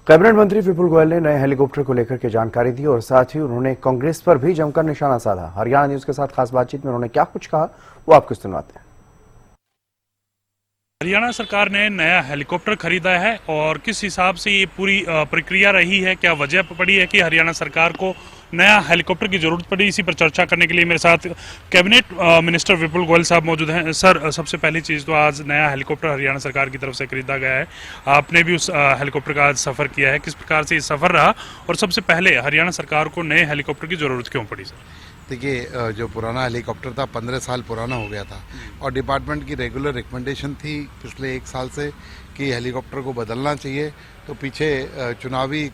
Cabinet मंत्री विपुल गोयल ने नए हेलीकॉप्टर को लेकर के जानकारी दी और साथ ही उन्होंने कांग्रेस पर भी जमकर निशाना साधा। हरियाणा न्यूज के साथ खास बातचीत में उन्होंने क्या कुछ कहा वो आपको सुनवाते हैं। हरियाणा सरकार ने नया हेलीकॉप्टर खरीदा है और किस हिसाब से ये पूरी प्रक्रिया रही है, क्या वजह पड़ी है कि हरियाणा सरकार को नया हेलीकॉप्टर की जरूरत पड़ी, इसी पर चर्चा करने के लिए मेरे साथ कैबिनेट मिनिस्टर विपुल गोयल साहब मौजूद हैं। सर, सबसे पहली चीज़ तो आज नया हेलीकॉप्टर हरियाणा सरकार की तरफ से खरीदा गया है। आपने भी उस हेलीकॉप्टर का आज सफ़र किया है, किस प्रकार से ये सफ़र रहा और सबसे पहले हरियाणा सरकार को नए हेलीकॉप्टर की ज़रूरत क्यों पड़ी? सर देखिए, जो पुराना हेलीकॉप्टर था 15 साल पुराना हो गया था और डिपार्टमेंट की रेगुलर रिकमेंडेशन थी पिछले 1 साल से कि हेलीकॉप्टर को बदलना चाहिए। तो पीछे चुनावी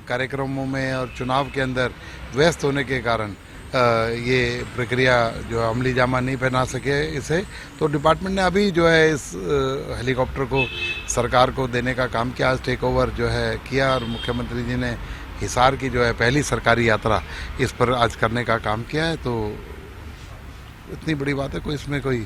कार्यक्रमों में और चुनाव के अंदर व्यस्त होने के कारण ये प्रक्रिया जो अमली जामा नहीं पहना सके इसे, तो डिपार्टमेंट ने अभी जो है इस हेलीकॉप्टर को सरकार को देने का काम किया। आज टेक ओवर जो है किया और मुख्यमंत्री जी ने हिसार की जो है पहली सरकारी यात्रा इस पर आज करने का काम किया है। तो इतनी बड़ी बात है, कोई इसमें कोई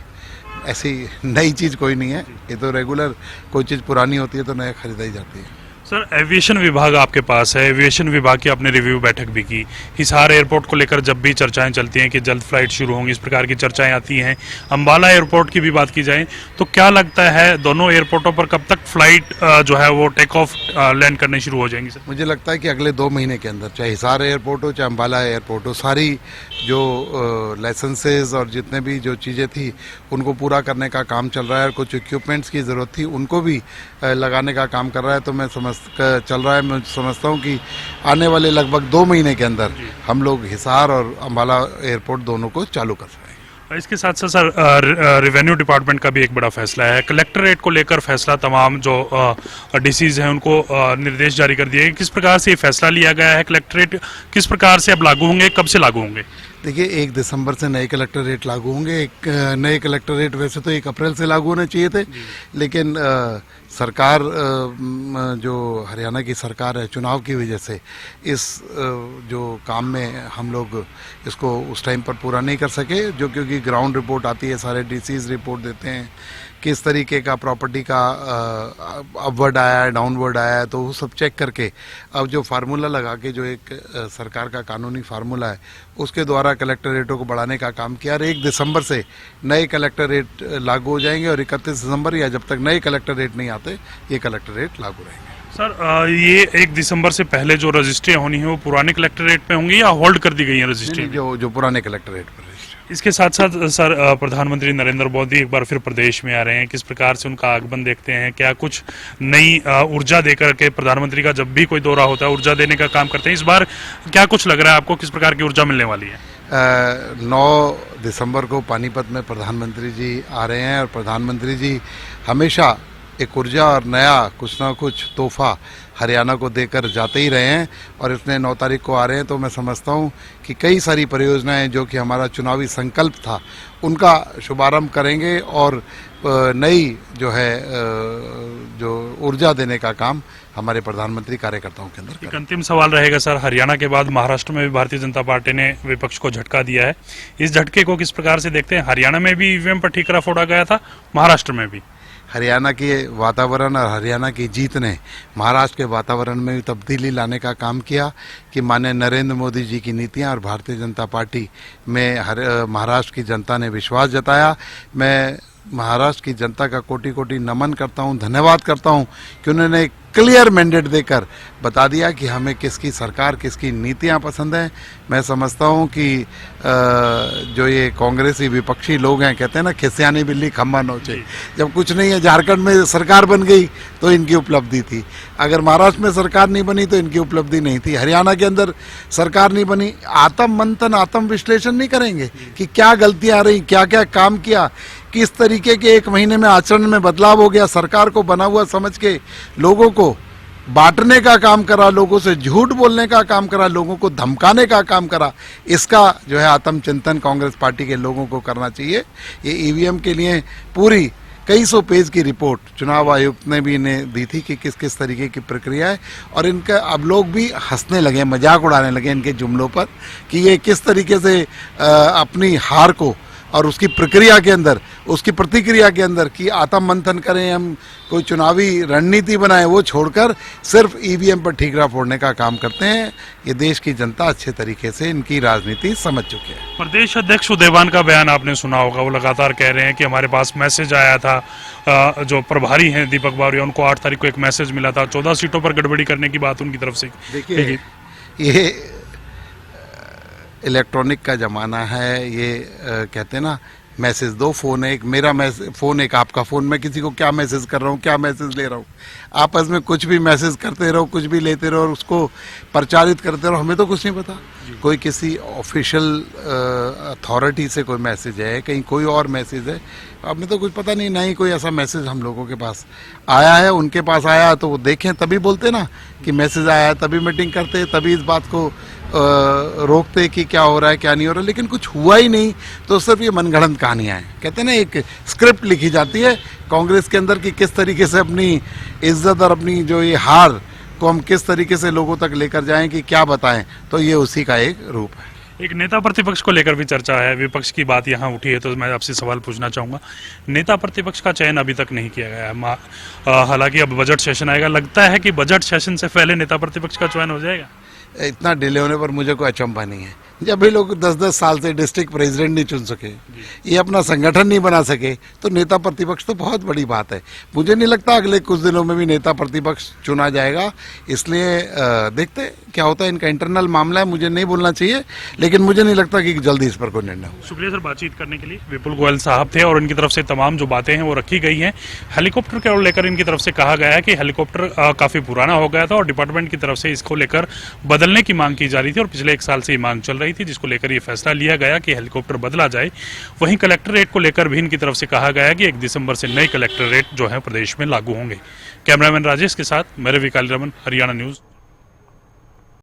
ऐसी नई चीज़ कोई नहीं है। ये तो रेगुलर कोई चीज़ पुरानी होती है तो नया खरीदाई जाती है। सर, एविएशन विभाग आपके पास है, एविएशन विभाग की आपने रिव्यू बैठक भी की। हिसार एयरपोर्ट को लेकर जब भी चर्चाएं चलती हैं कि जल्द फ्लाइट शुरू होंगी, इस प्रकार की चर्चाएं आती हैं। अंबाला एयरपोर्ट की भी बात की जाए तो क्या लगता है दोनों एयरपोर्टों पर कब तक फ्लाइट जो है वो टेक ऑफ लैंड करने शुरू हो जाएंगी? सर, मुझे लगता है कि अगले 2 महीने के अंदर, चाहे हिसार एयरपोर्ट हो चाहे अंबाला एयरपोर्ट हो, सारी जो लाइसेंसेज और जितने भी जो चीज़ें थी उनको पूरा करने का काम चल रहा है। और कुछ इक्विपमेंट्स की ज़रूरत थी उनको भी लगाने का काम कर रहा है। तो मैं समझता हूँ कि आने वाले लगभग 2 महीने के अंदर हम लोग हिसार और अंबाला एयरपोर्ट दोनों को चालू कर सकें। इसके साथ साथ सर, रेवेन्यू डिपार्टमेंट का भी एक बड़ा फैसला है। कलेक्टरेट को लेकर फैसला, तमाम जो डीसीज हैं उनको निर्देश जारी कर दिए। किस प्रकार से ये फैसला लिया गया है? कलेक्टरेट किस प्रकार से अब लागू होंगे, कब से लागू होंगे? देखिए, 1 दिसंबर से नए कलेक्टर रेट लागू होंगे। एक नए कलेक्टर रेट वैसे तो 1 अप्रैल से लागू होने चाहिए थे, लेकिन सरकार जो हरियाणा की सरकार है, चुनाव की वजह से इस जो काम में हम लोग इसको उस टाइम पर पूरा नहीं कर सके। जो क्योंकि ग्राउंड रिपोर्ट आती है, सारे डीसीज रिपोर्ट देते हैं किस तरीके का प्रॉपर्टी का अपवर्ड आया है, डाउनवर्ड आया है, तो वो सब चेक करके अब जो फार्मूला लगा के जो एक सरकार का कानूनी फार्मूला है उसके द्वारा कलेक्टर रेटों को बढ़ाने का काम किया। और 1 दिसंबर से नए कलेक्टर रेट लागू हो जाएंगे और 31 दिसंबर या जब तक नए कलेक्टर रेट नहीं आते ये कलेक्टर रेट लागू रहेंगे। सर, ये 1 दिसंबर से पहले जो रजिस्ट्रियाँ होनी है वो पुराने कलेक्टर रेट पे होंगी या होल्ड कर दी गई है रजिस्ट्री? जो पुराने कलेक्टर रेट पर। इसके साथ साथ सर, प्रधानमंत्री नरेंद्र मोदी एक बार फिर प्रदेश में आ रहे हैं। किस प्रकार से उनका आगमन देखते हैं? क्या कुछ नई ऊर्जा देकर के प्रधानमंत्री का जब भी कोई दौरा होता है ऊर्जा देने का काम करते हैं? इस बार क्या कुछ लग रहा है आपको, किस प्रकार की ऊर्जा मिलने वाली है? 9 दिसंबर को पानीपत में प्रधानमंत्री जी आ रहे हैं और प्रधानमंत्री जी हमेशा एक ऊर्जा और नया कुछ ना कुछ तोहफा हरियाणा को देकर जाते ही रहे हैं और इसने 9 तारीख को आ रहे हैं। तो मैं समझता हूं कि कई सारी परियोजनाएं जो कि हमारा चुनावी संकल्प था उनका शुभारंभ करेंगे और नई जो है जो ऊर्जा देने का काम हमारे प्रधानमंत्री कार्यकर्ताओं के अंदर। एक अंतिम सवाल रहेगा सर, हरियाणा के बाद महाराष्ट्र में भी भारतीय जनता पार्टी ने विपक्ष को झटका दिया है। इस झटके को किस प्रकार से देखते हैं? हरियाणा में भी ईवीएम पर ठीकरा फोड़ा गया था, महाराष्ट्र में भी। हरियाणा के वातावरण और हरियाणा की जीत ने महाराष्ट्र के वातावरण में भी तब्दीली लाने का काम किया कि माननीय नरेंद्र मोदी जी की नीतियां और भारतीय जनता पार्टी में महाराष्ट्र की जनता ने विश्वास जताया। मैं महाराष्ट्र की जनता का कोटि कोटि नमन करता हूं, धन्यवाद करता हूं कि उन्होंने क्लियर मैंडेट देकर बता दिया कि हमें किसकी सरकार, किसकी नीतियां पसंद हैं। मैं समझता हूं कि जो ये कांग्रेसी विपक्षी लोग हैं, कहते हैं ना खिसियानी बिल्ली खम्बा नोचे, जब कुछ नहीं है झारखंड में सरकार बन गई तो इनकी उपलब्धि थी। अगर महाराष्ट्र में सरकार नहीं बनी तो इनकी उपलब्धि नहीं थी। हरियाणा के अंदर सरकार नहीं बनी, आत्म मंथन, आत्म विश्लेषण नहीं करेंगे कि क्या गलतियां आ रही, क्या क्या काम किया, किस तरीके के 1 महीने में आचरण में बदलाव हो गया, सरकार को बना हुआ समझ के लोगों को बांटने का काम करा, लोगों से झूठ बोलने का काम करा, लोगों को धमकाने का काम करा। इसका जो है आत्मचिंतन कांग्रेस पार्टी के लोगों को करना चाहिए। ये ईवीएम के लिए पूरी कई सौ पेज की रिपोर्ट चुनाव आयुक्त ने भी इन्हें दी थी कि किस किस तरीके की प्रक्रिया है और इनका अब लोग भी हंसने लगे, मजाक उड़ाने लगे इनके जुमलों पर कि ये किस तरीके से अपनी हार को और उसकी प्रक्रिया के अंदर, उसकी प्रतिक्रिया के अंदर कि आत्म मंथन करें, हम कोई चुनावी रणनीति बनाए, वो छोड़कर सिर्फ ईवीएम पर ठीकरा फोड़ने का काम करते हैं। ये देश की जनता अच्छे तरीके से इनकी राजनीति समझ चुकी है। प्रदेश अध्यक्ष उदयवान का बयान आपने सुना होगा, वो लगातार कह रहे हैं कि हमारे पास मैसेज आया था, जो प्रभारी हैं दीपक बावरिया, उनको 8 तारीख को एक मैसेज मिला था, 14 सीटों पर गड़बड़ी करने की बात उनकी तरफ से। देखिए, ये इलेक्ट्रॉनिक का ज़माना है, ये कहते हैं ना, मैसेज दो, फोन है, एक मेरा फोन, एक आपका फोन, मैं किसी को क्या मैसेज कर रहा हूँ, क्या मैसेज ले रहा हूँ, आपस में कुछ भी मैसेज करते रहो, कुछ भी लेते रहो और उसको प्रचारित करते रहो, हमें तो कुछ नहीं पता। कोई किसी ऑफिशियल अथॉरिटी से कोई मैसेज है, कहीं कोई और मैसेज है, हमें तो कुछ पता नहीं, ना ही कोई ऐसा मैसेज हम लोगों के पास आया है। उनके पास आया तो वो देखें, तभी बोलते ना कि मैसेज आया है, तभी मीटिंग करते, तभी इस बात को रोकते कि क्या हो रहा है क्या नहीं हो रहा है। लेकिन कुछ हुआ ही नहीं तो सिर्फ ये मनगढ़ंत कहानियां हैं। कहते हैं ना, एक स्क्रिप्ट लिखी जाती है कांग्रेस के अंदर कि किस तरीके से अपनी इज्जत और अपनी जो ये हार को हम किस तरीके से लोगों तक लेकर जाएं, कि क्या बताएं, तो ये उसी का एक रूप है। एक नेता प्रतिपक्ष को लेकर भी चर्चा है, विपक्ष की बात यहाँ उठी है, तो मैं आपसे सवाल पूछना चाहूंगा। नेता प्रतिपक्ष का चयन अभी तक नहीं किया गया है, हालांकि अब बजट सेशन आएगा, लगता है कि बजट सेशन से पहले नेता प्रतिपक्ष का चयन हो जाएगा? इतना डिले होने पर मुझे कोई अचंभा नहीं है। जब ये लोग 10-10 साल से डिस्ट्रिक्ट प्रेसिडेंट नहीं चुन सके, ये अपना संगठन नहीं बना सके, तो नेता प्रतिपक्ष तो बहुत बड़ी बात है। मुझे नहीं लगता अगले कुछ दिनों में भी नेता प्रतिपक्ष चुना जाएगा। इसलिए देखते क्या होता है, इनका इंटरनल मामला है, मुझे नहीं बोलना चाहिए, लेकिन मुझे नहीं लगता कि जल्दी इस पर कोई निर्णय हो। शुक्रिया सर बातचीत करने के लिए। विपुल गोयल साहब थे और इनकी तरफ से तमाम जो बातें हैं वो रखी गई हैं। हेलीकॉप्टर को लेकर इनकी तरफ से कहा गया है कि हेलीकॉप्टर काफी पुराना हो गया था और डिपार्टमेंट की तरफ से इसको लेकर बदलने की मांग की जा रही थी और पिछले 1 साल से ये मांग चल रही थी, जिसको लेकर ये फैसला लिया गया कि हेलीकॉप्टर बदला जाए। वहीं कलेक्टरेट को लेकर भी इनकी तरफ से कहा गया कि 1 दिसंबर से नए कलेक्टरेट जो है प्रदेश में लागू होंगे। कैमरामैन राजेश के साथ मैं रवि कालीरमन, हरियाणा न्यूज।